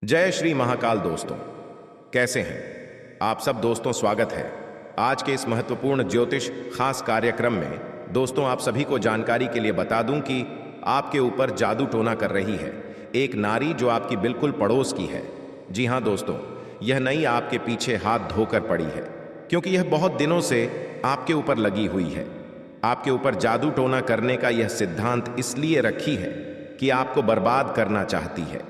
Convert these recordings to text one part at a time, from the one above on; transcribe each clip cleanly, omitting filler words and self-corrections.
जय श्री महाकाल दोस्तों, कैसे हैं आप सब दोस्तों। स्वागत है आज के इस महत्वपूर्ण ज्योतिष खास कार्यक्रम में। दोस्तों, आप सभी को जानकारी के लिए बता दूं कि आपके ऊपर जादू टोना कर रही है एक नारी जो आपकी बिल्कुल पड़ोस की है। जी हां दोस्तों, यह नई आपके पीछे हाथ धोकर पड़ी है क्योंकि यह बहुत दिनों से आपके ऊपर लगी हुई है। आपके ऊपर जादू टोना करने का यह सिद्धांत इसलिए रखी है कि आपको बर्बाद करना चाहती है,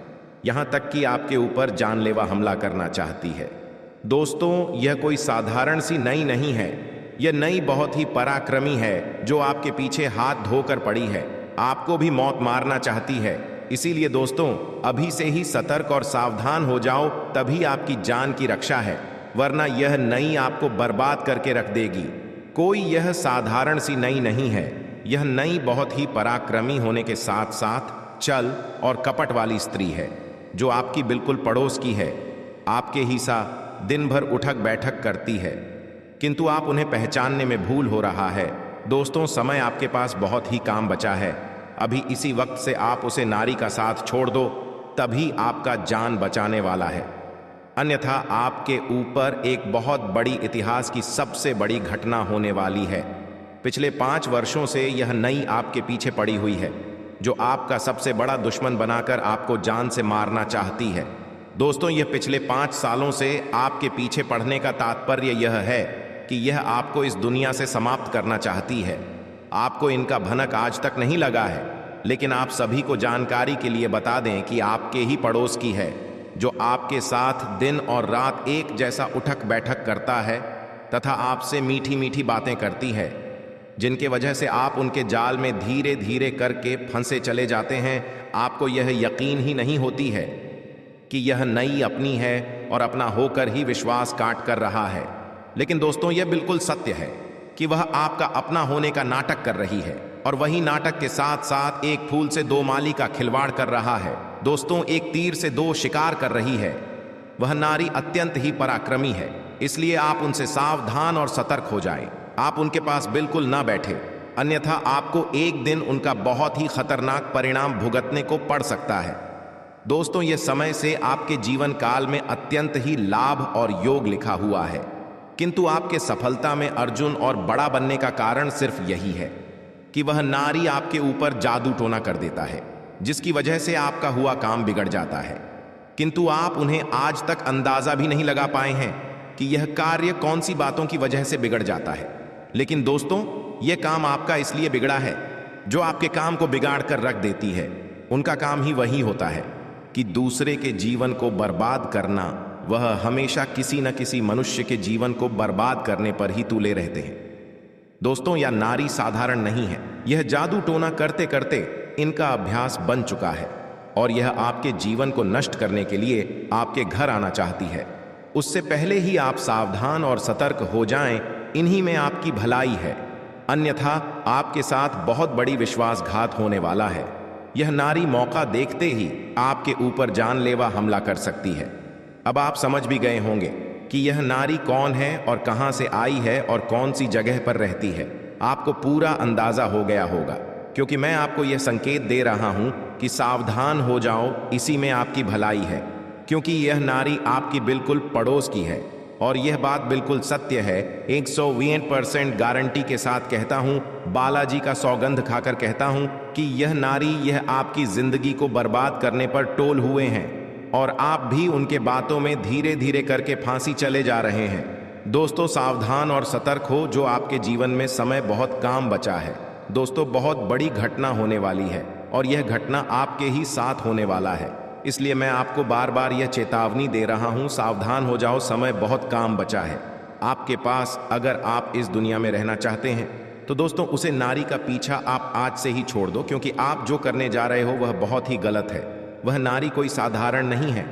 यहां तक कि आपके ऊपर जानलेवा हमला करना चाहती है। दोस्तों, यह कोई साधारण सी नई नहीं है, यह नई बहुत ही पराक्रमी है जो आपके पीछे हाथ धोकर पड़ी है। आपको भी मौत मारना चाहती है। इसीलिए दोस्तों, अभी से ही सतर्क और सावधान हो जाओ, तभी आपकी जान की रक्षा है, वरना यह नई आपको बर्बाद करके रख देगी। कोई यह साधारण सी नई नहीं है, यह नई बहुत ही पराक्रमी होने के साथ साथ चल और कपट वाली स्त्री है जो आपकी बिल्कुल पड़ोस की है। आपके ही सा दिन भर उठक बैठक करती है, किंतु आप उन्हें पहचानने में भूल हो रहा है। दोस्तों, समय आपके पास बहुत ही काम बचा है। अभी इसी वक्त से आप उसे नारी का साथ छोड़ दो, तभी आपका जान बचाने वाला है। अन्यथा आपके ऊपर एक बहुत बड़ी इतिहास की सबसे बड़ी घटना होने वाली है। पिछले 5 वर्षों से यह नई आपके पीछे पड़ी हुई है जो आपका सबसे बड़ा दुश्मन बनाकर आपको जान से मारना चाहती है। दोस्तों, यह पिछले 5 सालों से आपके पीछे पड़ने का तात्पर्य यह है कि यह आपको इस दुनिया से समाप्त करना चाहती है। आपको इनका भनक आज तक नहीं लगा है, लेकिन आप सभी को जानकारी के लिए बता दें कि आपके ही पड़ोस की है जो आपके साथ दिन और रात एक जैसा उठक बैठक करता है तथा आपसे मीठी मीठी बातें करती है, जिनके वजह से आप उनके जाल में धीरे धीरे करके फंसे चले जाते हैं। आपको यह यकीन ही नहीं होती है कि यह नई अपनी है और अपना होकर ही विश्वास काट कर रहा है। लेकिन दोस्तों, यह बिल्कुल सत्य है कि वह आपका अपना होने का नाटक कर रही है, और वही नाटक के साथ साथ एक फूल से 2 माली का खिलवाड़ कर रहा है। दोस्तों, एक तीर से 2 शिकार कर रही है। वह नारी अत्यंत ही पराक्रमी है, इसलिए आप उनसे सावधान और सतर्क हो जाएं। आप उनके पास बिल्कुल ना बैठे, अन्यथा आपको एक दिन उनका बहुत ही खतरनाक परिणाम भुगतने को पड़ सकता है। दोस्तों, यह समय से आपके जीवन काल में अत्यंत ही लाभ और योग लिखा हुआ है, किंतु आपके सफलता में अर्जुन और बड़ा बनने का कारण सिर्फ यही है कि वह नारी आपके ऊपर जादू टोना कर देता है, जिसकी वजह से आपका हुआ काम बिगड़ जाता है। किंतु आप उन्हें आज तक अंदाजा भी नहीं लगा पाए हैं कि यह कार्य कौन सी बातों की वजह से बिगड़ जाता है। लेकिन दोस्तों, यह काम आपका इसलिए बिगड़ा है जो आपके काम को बिगाड़ कर रख देती है। उनका काम ही वही होता है कि दूसरे के जीवन को बर्बाद करना। वह हमेशा किसी न किसी मनुष्य के जीवन को बर्बाद करने पर ही तुले रहते हैं। दोस्तों, यह नारी साधारण नहीं है, यह जादू टोना करते करते इनका अभ्यास बन चुका है और यह आपके जीवन को नष्ट करने के लिए आपके घर आना चाहती है। उससे पहले ही आप सावधान और सतर्क हो जाएं, इन्हीं में आपकी भलाई है, अन्यथा आपके साथ बहुत बड़ी विश्वासघात होने वाला है। यह नारी मौका देखते ही आपके ऊपर जानलेवा हमला कर सकती है। अब आप समझ भी गए होंगे कि यह नारी कौन है और कहां से आई है और कौन सी जगह पर रहती है। आपको पूरा अंदाजा हो गया होगा, क्योंकि मैं आपको यह संकेत दे रहा हूं कि सावधान हो जाओ, इसी में आपकी भलाई है, क्योंकि यह नारी आपकी बिल्कुल पड़ोस की है। और यह बात बिल्कुल सत्य है, 120% गारंटी के साथ कहता हूं, बालाजी का सौगंध खाकर कहता हूं कि यह नारी, यह आपकी जिंदगी को बर्बाद करने पर टोल हुए हैं और आप भी उनके बातों में धीरे धीरे करके फांसी चले जा रहे हैं। दोस्तों, सावधान और सतर्क हो, जो आपके जीवन में समय बहुत काम बचा है। दोस्तों, बहुत बड़ी घटना होने वाली है और यह घटना आपके ही साथ होने वाला है। इसलिए मैं आपको बार बार यह चेतावनी दे रहा हूं, सावधान हो जाओ, समय बहुत काम बचा है आपके पास। अगर आप इस दुनिया में रहना चाहते हैं तो दोस्तों, उसे नारी का पीछा आप आज से ही छोड़ दो, क्योंकि आप जो करने जा रहे हो वह बहुत ही गलत है। वह नारी कोई साधारण नहीं है,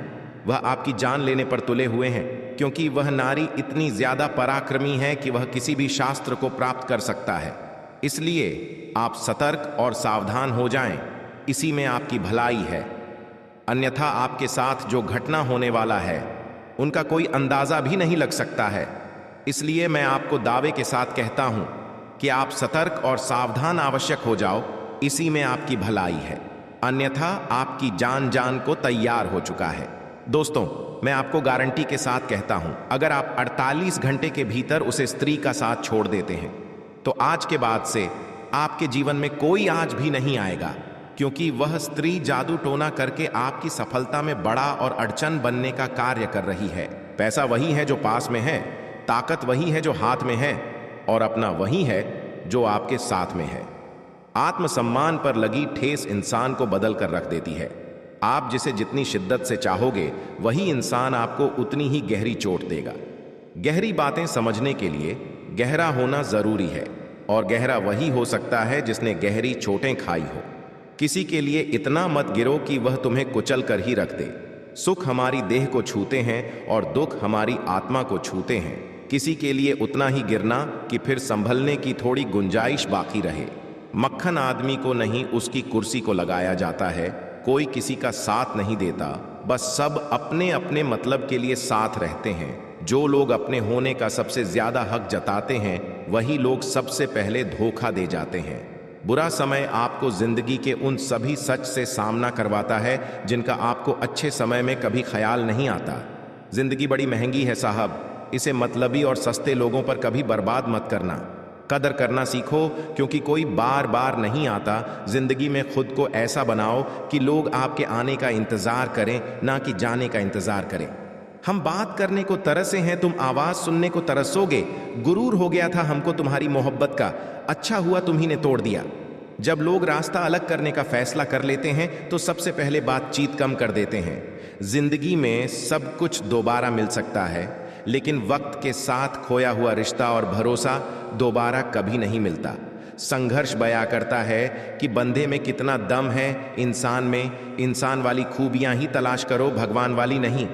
वह आपकी जान लेने पर तुले हुए हैं, क्योंकि वह नारी इतनी ज्यादा पराक्रमी है कि वह किसी भी शास्त्र को प्राप्त कर सकता है। इसलिए आप सतर्क और सावधान हो जाएं, इसी में आपकी भलाई है। अन्यथा आपके साथ जो घटना होने वाला है उनका कोई अंदाजा भी नहीं लग सकता है। इसलिए मैं आपको दावे के साथ कहता हूं कि आप सतर्क और सावधान आवश्यक हो जाओ, इसी में आपकी भलाई है। अन्यथा आपकी जान को तैयार हो चुका है। दोस्तों, मैं आपको गारंटी के साथ कहता हूं, अगर आप 48 घंटे के भीतर उसे स्त्री का साथ छोड़ देते हैं तो आज के बाद से आपके जीवन में कोई आज भी नहीं आएगा, क्योंकि वह स्त्री जादू टोना करके आपकी सफलता में बड़ा और अड़चन बनने का कार्य कर रही है। पैसा वही है जो पास में है, ताकत वही है जो हाथ में है, और अपना वही है जो आपके साथ में है। आत्मसम्मान पर लगी ठेस इंसान को बदल कर रख देती है। आप जिसे जितनी शिद्दत से चाहोगे वही इंसान आपको उतनी ही गहरी चोट देगा। गहरी बातें समझने के लिए गहरा होना जरूरी है, और गहरा वही हो सकता है जिसने गहरी चोटें खाई हो। किसी के लिए इतना मत गिरो कि वह तुम्हें कुचल कर ही रख दे। सुख हमारी देह को छूते हैं और दुख हमारी आत्मा को छूते हैं। किसी के लिए उतना ही गिरना कि फिर संभलने की थोड़ी गुंजाइश बाकी रहे। मक्खन आदमी को नहीं, उसकी कुर्सी को लगाया जाता है। कोई किसी का साथ नहीं देता, बस सब अपने अपने मतलब के लिए साथ रहते हैं। जो लोग अपने होने का सबसे ज्यादा हक जताते हैं वही लोग सबसे पहले धोखा दे जाते हैं। बुरा समय आपको जिंदगी के उन सभी सच से सामना करवाता है जिनका आपको अच्छे समय में कभी ख्याल नहीं आता। जिंदगी बड़ी महंगी है साहब, इसे मतलबी और सस्ते लोगों पर कभी बर्बाद मत करना। कदर करना सीखो, क्योंकि कोई बार बार नहीं आता। जिंदगी में खुद को ऐसा बनाओ कि लोग आपके आने का इंतजार करें, ना कि जाने का इंतजार करें। हम बात करने को तरसे हैं, तुम आवाज सुनने को तरसोगे। गुरूर हो गया था हमको तुम्हारी मोहब्बत का, अच्छा हुआ तुम्ही ने तोड़ दिया। जब लोग रास्ता अलग करने का फैसला कर लेते हैं तो सबसे पहले बातचीत कम कर देते हैं। जिंदगी में सब कुछ दोबारा मिल सकता है, लेकिन वक्त के साथ खोया हुआ रिश्ता और भरोसा दोबारा कभी नहीं मिलता। संघर्ष बयां करता है कि बंदे में कितना दम है, इंसान में। इंसान वाली खूबियां ही तलाश करो, भगवान वाली नहीं।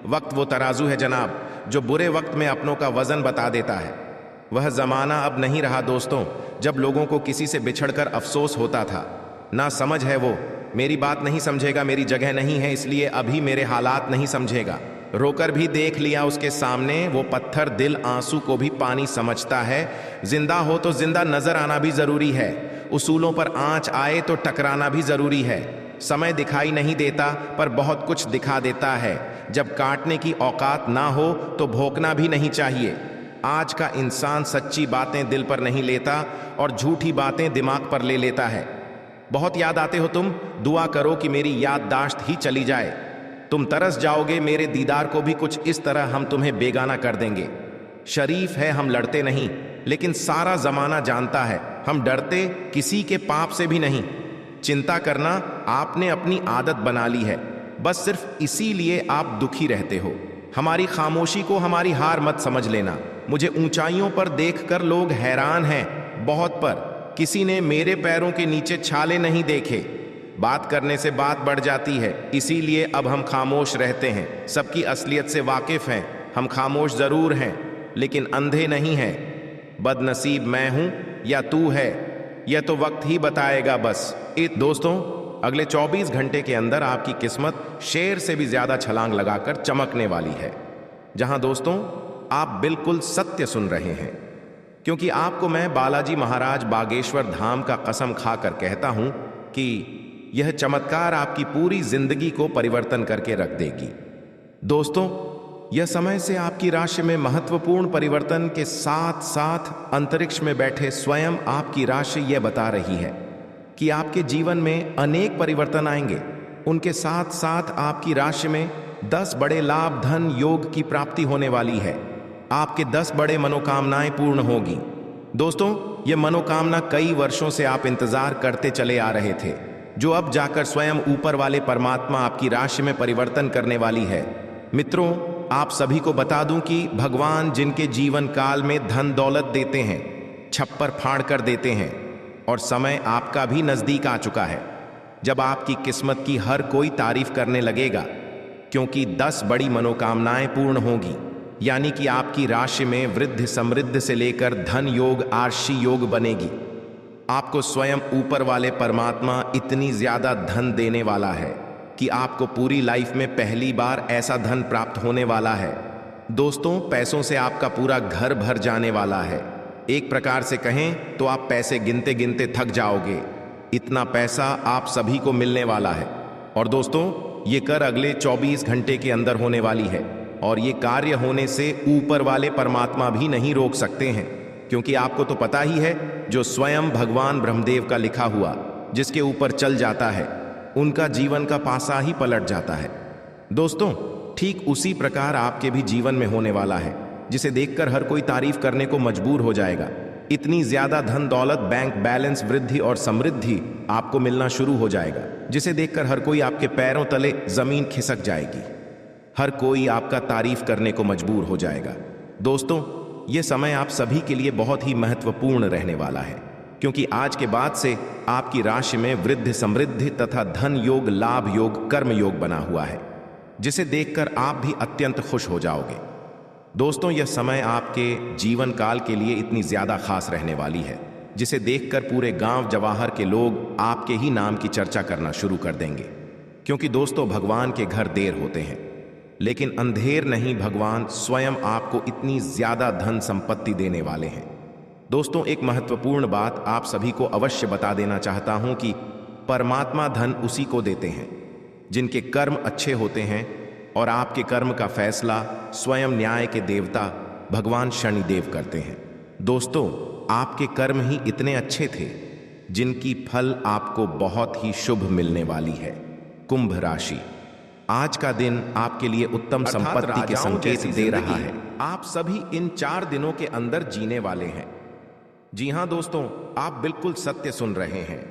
वक्त वो तराजू है जनाब, जो बुरे वक्त में अपनों का वजन बता देता है। वह जमाना अब नहीं रहा दोस्तों, जब लोगों को किसी से बिछड़कर अफसोस होता था। ना समझ है वो, मेरी बात नहीं समझेगा, मेरी जगह नहीं है इसलिए अभी मेरे हालात नहीं समझेगा। रोकर भी देख लिया उसके सामने, वो पत्थर दिल आंसू को भी पानी समझता है। जिंदा हो तो जिंदा नजर आना भी जरूरी है, उसूलों पर आंच आए तो टकराना भी जरूरी है। समय दिखाई नहीं देता पर बहुत कुछ दिखा देता है। जब काटने की औकात ना हो तो भोंकना भी नहीं चाहिए। आज का इंसान सच्ची बातें दिल पर नहीं लेता और झूठी बातें दिमाग पर ले लेता है। बहुत याद आते हो तुम, दुआ करो कि मेरी याददाश्त ही चली जाए। तुम तरस जाओगे मेरे दीदार को भी, कुछ इस तरह हम तुम्हें बेगाना कर देंगे। शरीफ है हम लड़ते नहीं, लेकिन सारा जमाना जानता है हम डरते किसी के पाप से भी नहीं। चिंता करना आपने अपनी आदत बना ली है, बस सिर्फ इसीलिए आप दुखी रहते हो। हमारी खामोशी को हमारी हार मत समझ लेना। मुझे ऊंचाइयों पर देखकर लोग हैरान हैं, बहुत पर। किसी ने मेरे पैरों के नीचे छाले नहीं देखे। बात करने से बात बढ़ जाती है, इसीलिए अब हम खामोश रहते हैं। सबकी असलियत से वाकिफ हैं, हम खामोश जरूर हैं लेकिन अंधे नहीं हैं। बदनसीब मैं हूं या तू है, यह तो वक्त ही बताएगा बस। दोस्तों, अगले 24 घंटे के अंदर आपकी किस्मत शेर से भी ज्यादा छलांग लगाकर चमकने वाली है। जहां दोस्तों आप बिल्कुल सत्य सुन रहे हैं, क्योंकि आपको मैं बालाजी महाराज बागेश्वर धाम का कसम खाकर कहता हूं कि यह चमत्कार आपकी पूरी जिंदगी को परिवर्तन करके रख देगी। दोस्तों, यह समय से आपकी राशि में महत्वपूर्ण परिवर्तन के साथ साथ अंतरिक्ष में बैठे स्वयं आपकी राशि यह बता रही है कि आपके जीवन में अनेक परिवर्तन आएंगे। उनके साथ साथ आपकी राशि में 10 बड़े लाभ, धन, योग की प्राप्ति होने वाली है। आपके 10 बड़े मनोकामनाएं पूर्ण होगी। दोस्तों, यह मनोकामना कई वर्षों से आप इंतजार करते चले आ रहे थे, जो अब जाकर स्वयं ऊपर वाले परमात्मा आपकी राशि में परिवर्तन करने वाली है। मित्रों, आप सभी को बता दूं कि भगवान जिनके जीवन काल में धन दौलत देते हैं, छप्पर फाड़ कर देते हैं, और समय आपका भी नजदीक आ चुका है जब आपकी किस्मत की हर कोई तारीफ करने लगेगा, क्योंकि 10 बड़ी मनोकामनाएं पूर्ण होगी। यानी कि आपकी राशि में वृद्धि समृद्धि से लेकर धन योग, आर्षी योग बनेगी। आपको स्वयं ऊपर वाले परमात्मा इतनी ज्यादा धन देने वाला है कि आपको पूरी लाइफ में पहली बार ऐसा धन प्राप्त होने वाला है। दोस्तों, पैसों से आपका पूरा घर भर जाने वाला है। एक प्रकार से कहें तो आप पैसे गिनते गिनते थक जाओगे, इतना पैसा आप सभी को मिलने वाला है। और दोस्तों, ये कर अगले 24 घंटे के अंदर होने वाली है और ये कार्य होने से ऊपर वाले परमात्मा भी नहीं रोक सकते हैं, क्योंकि आपको तो पता ही है, जो स्वयं भगवान ब्रह्मदेव का लिखा हुआ जिसके ऊपर चल जाता है उनका जीवन का पासा ही पलट जाता है। दोस्तों, ठीक उसी प्रकार आपके भी जीवन में होने वाला है, जिसे देखकर हर कोई तारीफ करने को मजबूर हो जाएगा। इतनी ज्यादा धन दौलत, बैंक बैलेंस, वृद्धि और समृद्धि आपको मिलना शुरू हो जाएगा, जिसे देखकर हर कोई आपके पैरों तले जमीन खिसक जाएगी। हर कोई आपका तारीफ करने को मजबूर हो जाएगा। दोस्तों, यह समय आप सभी के लिए बहुत ही महत्वपूर्ण रहने वाला है, क्योंकि आज के बाद से आपकी राशि में वृद्धि, समृद्धि तथा धन योग, लाभ योग, कर्म योग बना हुआ है, जिसे देखकर आप भी अत्यंत खुश हो जाओगे। दोस्तों, यह समय आपके जीवन काल के लिए इतनी ज्यादा खास रहने वाली है, जिसे देखकर पूरे गांव जवाहर के लोग आपके ही नाम की चर्चा करना शुरू कर देंगे। क्योंकि दोस्तों, भगवान के घर देर होते हैं, लेकिन अंधेर नहीं, भगवान स्वयं आपको इतनी ज्यादा धन संपत्ति देने वाले हैं। दोस्तों, एक महत्वपूर्ण बात आप सभी को अवश्य बता देना चाहता हूं कि परमात्मा धन उसी को देते हैं जिनके कर्म अच्छे होते हैं, और आपके कर्म का फैसला स्वयं न्याय के देवता भगवान शनिदेव करते हैं। दोस्तों, आपके कर्म ही इतने अच्छे थे जिनकी फल आपको बहुत ही शुभ मिलने वाली है। कुंभ राशि, आज का दिन आपके लिए उत्तम संपत्ति के संकेत दे रहा है। आप सभी इन 4 दिनों के अंदर जीने वाले हैं। जी हां दोस्तों, आप बिल्कुल सत्य सुन रहे हैं,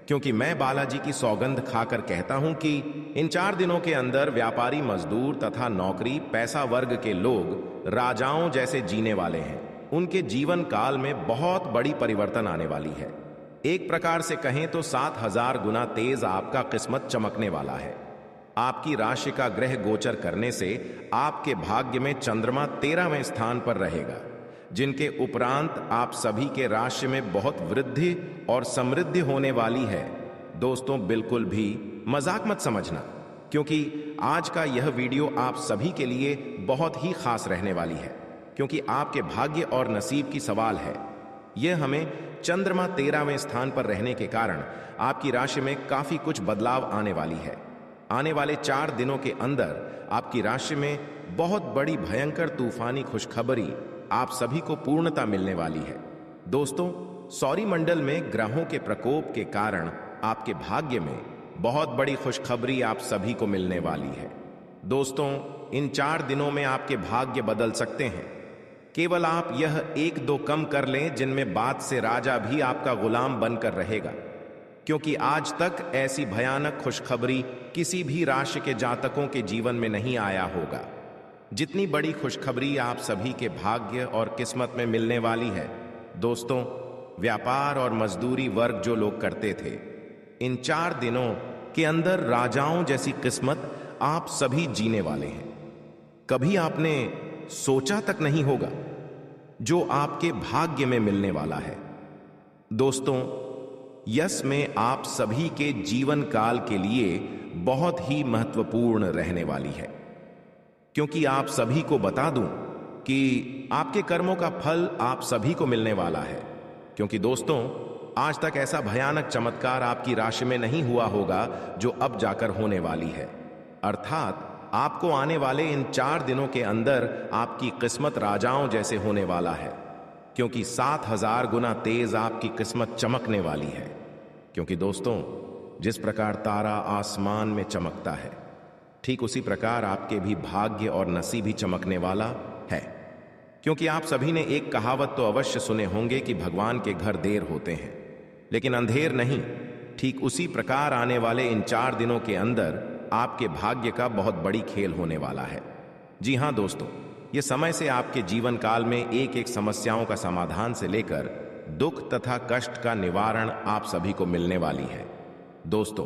क्योंकि मैं बालाजी की सौगंध खाकर कहता हूं कि इन 4 दिनों के अंदर व्यापारी, मजदूर तथा नौकरी पैसा वर्ग के लोग राजाओं जैसे जीने वाले हैं। उनके जीवन काल में बहुत बड़ी परिवर्तन आने वाली है। एक प्रकार से कहें तो 7000 गुना तेज आपका किस्मत चमकने वाला है। आपकी राशि का ग्रह गोचर करने से आपके भाग्य में चंद्रमा 13वें स्थान पर रहेगा, जिनके उपरांत आप सभी के राशि में बहुत वृद्धि और समृद्धि होने वाली है। दोस्तों, बिल्कुल भी मजाक मत समझना, क्योंकि आज का यह वीडियो आप सभी के लिए बहुत ही खास रहने वाली है, क्योंकि आपके भाग्य और नसीब की सवाल है। यह हमें चंद्रमा 13वें स्थान पर रहने के कारण आपकी राशि में काफी कुछ बदलाव आने वाली है। आने वाले 4 दिनों के अंदर आपकी राशि में बहुत बड़ी भयंकर तूफानी खुशखबरी आप सभी को पूर्णता मिलने वाली है। दोस्तों, सौरमंडल में ग्रहों के प्रकोप के कारण आपके भाग्य में बहुत बड़ी खुशखबरी आप सभी को मिलने वाली है। दोस्तों, इन 4 दिनों में आपके भाग्य बदल सकते हैं। केवल आप यह 1-2 कम कर लें, जिनमें बाद से राजा भी आपका गुलाम बनकर रहेगा, क्योंकि आज तक ऐसी भयानक खुशखबरी किसी भी राशि के जातकों के जीवन में नहीं आया होगा। जितनी बड़ी खुशखबरी आप सभी के भाग्य और किस्मत में मिलने वाली है। दोस्तों, व्यापार और मजदूरी वर्ग जो लोग करते थे, इन 4 दिनों के अंदर राजाओं जैसी किस्मत आप सभी जीने वाले हैं। कभी आपने सोचा तक नहीं होगा जो आपके भाग्य में मिलने वाला है। दोस्तों, यश में आप सभी के जीवन काल के लिए बहुत ही महत्वपूर्ण रहने वाली है, क्योंकि आप सभी को बता दूं कि आपके कर्मों का फल आप सभी को मिलने वाला है। क्योंकि दोस्तों, आज तक ऐसा भयानक चमत्कार आपकी राशि में नहीं हुआ होगा जो अब जाकर होने वाली है। अर्थात आपको आने वाले इन 4 दिनों के अंदर आपकी किस्मत राजाओं जैसे होने वाला है, क्योंकि 7000 गुना तेज आपकी किस्मत चमकने वाली है। क्योंकि दोस्तों, जिस प्रकार तारा आसमान में चमकता है, ठीक उसी प्रकार आपके भी भाग्य और नसीब ही चमकने वाला है। क्योंकि आप सभी ने एक कहावत तो अवश्य सुने होंगे कि भगवान के घर देर होते हैं, लेकिन अंधेर नहीं। ठीक उसी प्रकार आने वाले इन 4 दिनों के अंदर आपके भाग्य का बहुत बड़ी खेल होने वाला है। जी हां दोस्तों, ये समय से आपके जीवन काल में एक एक समस्याओं का समाधान से लेकर दुख तथा कष्ट का निवारण आप सभी को मिलने वाली है। दोस्तों,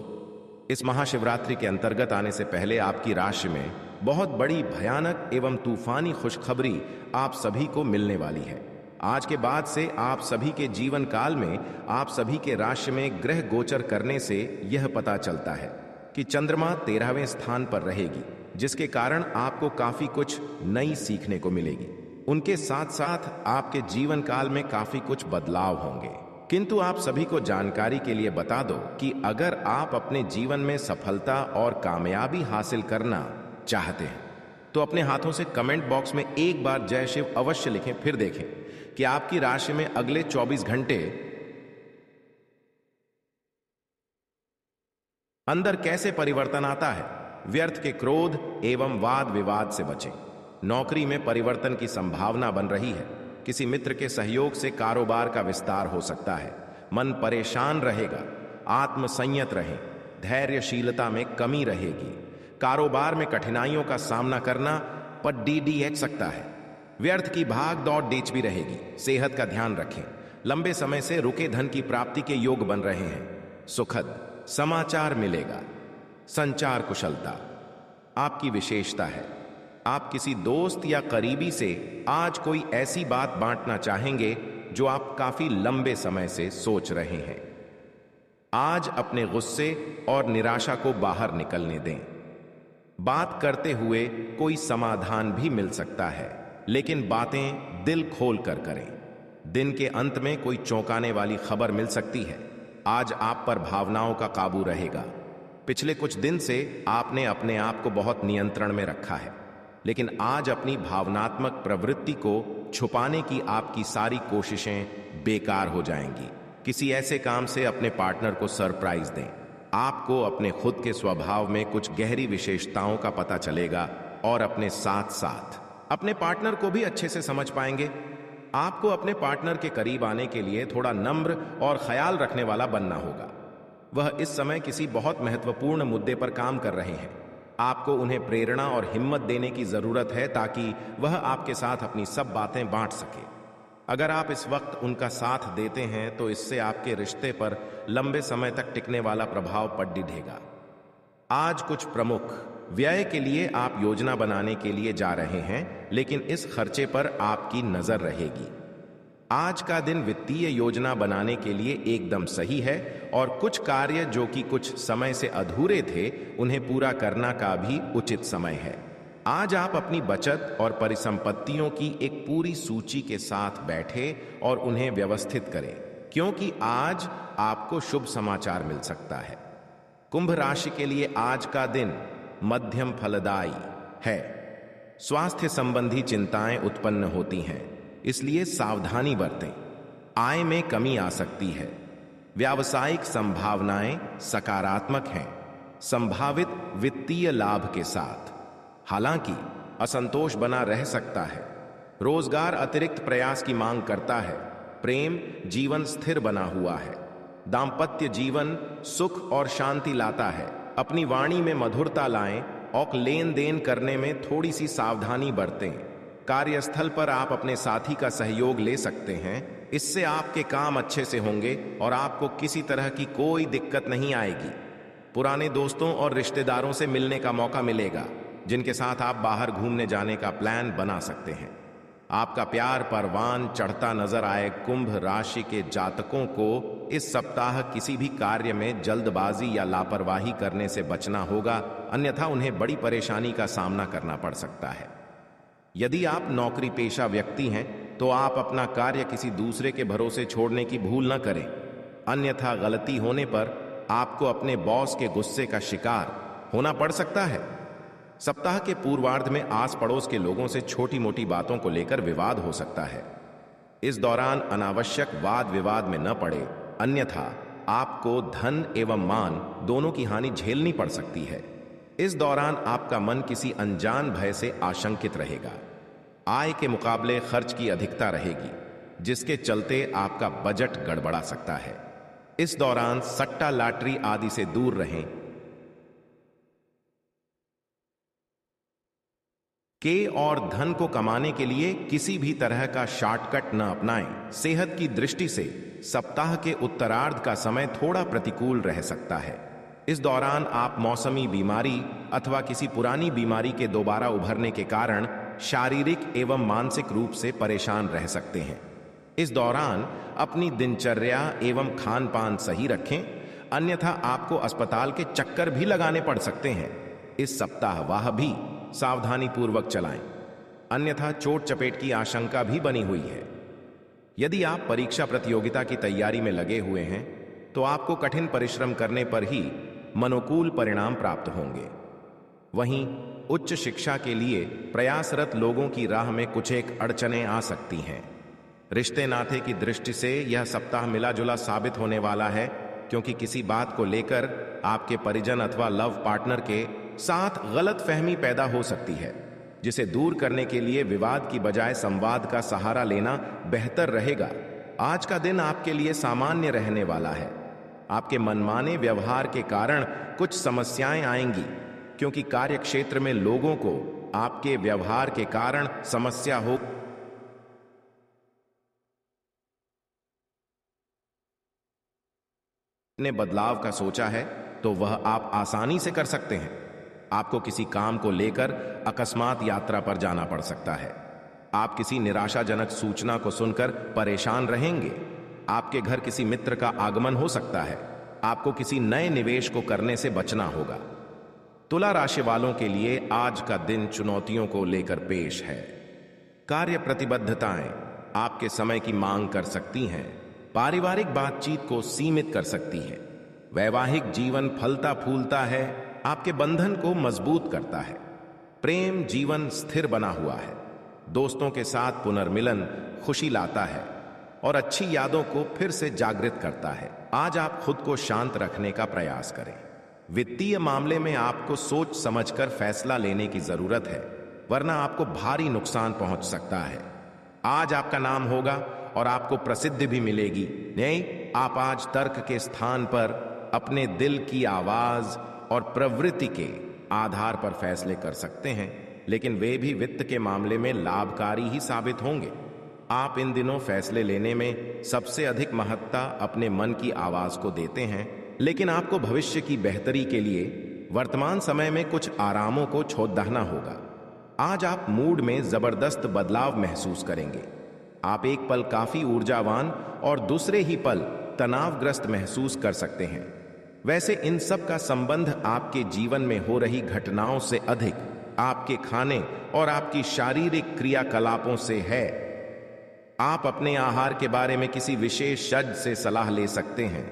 इस महाशिवरात्रि के अंतर्गत आने से पहले आपकी राशि में बहुत बड़ी भयानक एवं तूफानी खुशखबरी आप सभी को मिलने वाली है। आज के बाद से आप सभी के जीवन काल में आप सभी के राशि में ग्रह गोचर करने से यह पता चलता है कि चंद्रमा 13वें स्थान पर रहेगी, जिसके कारण आपको काफी कुछ नई सीखने को मिलेगी। उनके साथ साथ आपके जीवन काल में काफी कुछ बदलाव होंगे। किंतु आप सभी को जानकारी के लिए बता दो कि अगर आप अपने जीवन में सफलता और कामयाबी हासिल करना चाहते हैं तो अपने हाथों से कमेंट बॉक्स में एक बार जय शिव अवश्य लिखें। फिर देखें कि आपकी राशि में अगले 24 घंटे अंदर कैसे परिवर्तन आता है। व्यर्थ के क्रोध एवं वाद विवाद से बचें। नौकरी में परिवर्तन की संभावना बन रही है। किसी मित्र के सहयोग से कारोबार का विस्तार हो सकता है। मन परेशान रहेगा। आत्मसंयत रहें। धैर्यशीलता में कमी रहेगी। कारोबार में कठिनाइयों का सामना करना पर DDH सकता है। व्यर्थ की भाग दौड़ डीच भी रहेगी। सेहत का ध्यान रखें। लंबे समय से रुके धन की प्राप्ति के योग बन रहे हैं। सुखद समाचार मिलेगा। संचार कुशलता आपकी विशेषता है। आप किसी दोस्त या करीबी से आज कोई ऐसी बात बांटना चाहेंगे जो आप काफी लंबे समय से सोच रहे हैं। आज अपने गुस्से और निराशा को बाहर निकलने दें। बात करते हुए कोई समाधान भी मिल सकता है, लेकिन बातें दिल खोल कर करें। दिन के अंत में कोई चौंकाने वाली खबर मिल सकती है। आज आप पर भावनाओं का काबू रहेगा। पिछले कुछ दिन से आपने अपने आप को बहुत नियंत्रण में रखा है, लेकिन आज अपनी भावनात्मक प्रवृत्ति को छुपाने की आपकी सारी कोशिशें बेकार हो जाएंगी। किसी ऐसे काम से अपने पार्टनर को सरप्राइज दें। आपको अपने खुद के स्वभाव में कुछ गहरी विशेषताओं का पता चलेगा और अपने साथ साथ अपने पार्टनर को भी अच्छे से समझ पाएंगे। आपको अपने पार्टनर के करीब आने के लिए थोड़ा नम्र और ख्याल रखने वाला बनना होगा। वह इस समय किसी बहुत महत्वपूर्ण मुद्दे पर काम कर रहे हैं। आपको उन्हें प्रेरणा और हिम्मत देने की जरूरत है ताकि वह आपके साथ अपनी सब बातें बांट सके। अगर आप इस वक्त उनका साथ देते हैं तो इससे आपके रिश्ते पर लंबे समय तक टिकने वाला प्रभाव पड़ेगा। आज कुछ प्रमुख व्यय के लिए आप योजना बनाने के लिए जा रहे हैं, लेकिन इस खर्चे पर आपकी नजर रहेगी। आज का दिन वित्तीय योजना बनाने के लिए एकदम सही है और कुछ कार्य जो कि कुछ समय से अधूरे थे उन्हें पूरा करना का भी उचित समय है। आज आप अपनी बचत और परिसंपत्तियों की एक पूरी सूची के साथ बैठे और उन्हें व्यवस्थित करें, क्योंकि आज आपको शुभ समाचार मिल सकता है। कुंभ राशि के लिए आज का दिन मध्यम फलदायी है। स्वास्थ्य संबंधी चिंताएं उत्पन्न होती हैं, इसलिए सावधानी बरतें। आय में कमी आ सकती है। व्यावसायिक संभावनाएं सकारात्मक हैं, संभावित वित्तीय लाभ के साथ। हालांकि असंतोष बना रह सकता है। रोजगार अतिरिक्त प्रयास की मांग करता है। प्रेम जीवन स्थिर बना हुआ है। दाम्पत्य जीवन सुख और शांति लाता है। अपनी वाणी में मधुरता लाएं और लेन देन करने में थोड़ी सी सावधानी बरतें। कार्यस्थल पर आप अपने साथी का सहयोग ले सकते हैं। इससे आपके काम अच्छे से होंगे और आपको किसी तरह की कोई दिक्कत नहीं आएगी। पुराने दोस्तों और रिश्तेदारों से मिलने का मौका मिलेगा, जिनके साथ आप बाहर घूमने जाने का प्लान बना सकते हैं। आपका प्यार परवान चढ़ता नजर आए। कुंभ राशि के जातकों को इस सप्ताह किसी भी कार्य में जल्दबाजी या लापरवाही करने से बचना होगा, अन्यथा उन्हें बड़ी परेशानी का सामना करना पड़ सकता है। यदि आप नौकरी पेशा व्यक्ति हैं तो आप अपना कार्य किसी दूसरे के भरोसे छोड़ने की भूल न करें, अन्यथा गलती होने पर आपको अपने बॉस के गुस्से का शिकार होना पड़ सकता है। सप्ताह के पूर्वार्ध में आस पड़ोस के लोगों से छोटी मोटी बातों को लेकर विवाद हो सकता है। इस दौरान अनावश्यक वाद विवाद में न पड़े, अन्यथा आपको धन एवं मान दोनों की हानि झेलनी पड़ सकती है। इस दौरान आपका मन किसी अनजान भय से आशंकित रहेगा। आय के मुकाबले खर्च की अधिकता रहेगी, जिसके चलते आपका बजट गड़बड़ा सकता है। इस दौरान सट्टा लॉटरी आदि से दूर रहें। और धन को कमाने के लिए किसी भी तरह का शॉर्टकट न अपनाएं। सेहत की दृष्टि से सप्ताह के उत्तरार्ध का समय थोड़ा प्रतिकूल रह सकता है। इस दौरान आप मौसमी बीमारी अथवा किसी पुरानी बीमारी के दोबारा उभरने के कारण शारीरिक एवं मानसिक रूप से परेशान रह सकते हैं। इस दौरान अपनी दिनचर्या एवं खान पान सही रखें, अन्यथा आपको अस्पताल के चक्कर भी लगाने पड़ सकते हैं। इस सप्ताह वह भी सावधानी पूर्वक चलाएं, अन्यथा चोट चपेट की आशंका भी बनी हुई है। यदि आप परीक्षा प्रतियोगिता की तैयारी में लगे हुए हैं तो आपको कठिन परिश्रम करने पर ही मनोकूल परिणाम प्राप्त होंगे। वहीं उच्च शिक्षा के लिए प्रयासरत लोगों की राह में कुछ एक अड़चनें आ सकती हैं। रिश्ते नाते की दृष्टि से यह सप्ताह मिला जुला साबित होने वाला है, क्योंकि किसी बात को लेकर आपके परिजन अथवा लव पार्टनर के साथ गलत फहमी पैदा हो सकती है, जिसे दूर करने के लिए विवाद की बजाय संवाद का सहारा लेना बेहतर रहेगा। आज का दिन आपके लिए सामान्य रहने वाला है। आपके मनमाने व्यवहार के कारण कुछ समस्याएं आएंगी, क्योंकि कार्य क्षेत्र में लोगों को आपके व्यवहार के कारण समस्या हो ने बदलाव का सोचा है तो वह आप आसानी से कर सकते हैं। आपको किसी काम को लेकर अकस्मात यात्रा पर जाना पड़ सकता है। आप किसी निराशाजनक सूचना को सुनकर परेशान रहेंगे। आपके घर किसी मित्र का आगमन हो सकता है। आपको किसी नए निवेश को करने से बचना होगा। तुला राशि वालों के लिए आज का दिन चुनौतियों को लेकर पेश है। कार्य प्रतिबद्धताएं आपके समय की मांग कर सकती हैं। पारिवारिक बातचीत को सीमित कर सकती है। वैवाहिक जीवन फलता फूलता है, आपके बंधन को मजबूत करता है। प्रेम जीवन स्थिर बना हुआ है। दोस्तों के साथ पुनर्मिलन खुशी लाता है और अच्छी यादों को फिर से जागृत करता है। आज आप खुद को शांत रखने का प्रयास करें। वित्तीय मामले में आपको सोच समझकर फैसला लेने की जरूरत है, वरना आपको भारी नुकसान पहुंच सकता है। आज आपका नाम होगा और आपको प्रसिद्धि भी मिलेगी। नहीं, आप आज तर्क के स्थान पर अपने दिल की आवाज और प्रवृत्ति के आधार पर फैसले कर सकते हैं, लेकिन वे भी वित्त के मामले में लाभकारी ही साबित होंगे। आप इन दिनों फैसले लेने में सबसे अधिक महत्ता अपने मन की आवाज को देते हैं, लेकिन आपको भविष्य की बेहतरी के लिए वर्तमान समय में कुछ आरामों को छोड़ना होगा। आज आप मूड में जबरदस्त बदलाव महसूस करेंगे। आप एक पल काफी ऊर्जावान और दूसरे ही पल तनावग्रस्त महसूस कर सकते हैं। वैसे इन सब का संबंध आपके जीवन में हो रही घटनाओं से अधिक आपके खाने और आपकी शारीरिक क्रियाकलापों से है। आप अपने आहार के बारे में किसी विशेषज्ञ से सलाह ले सकते हैं।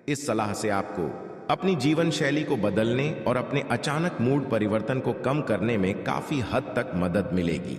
इस सलाह से आपको अपनी जीवन शैली को बदलने और अपने अचानक मूड परिवर्तन को कम करने में काफी हद तक मदद मिलेगी।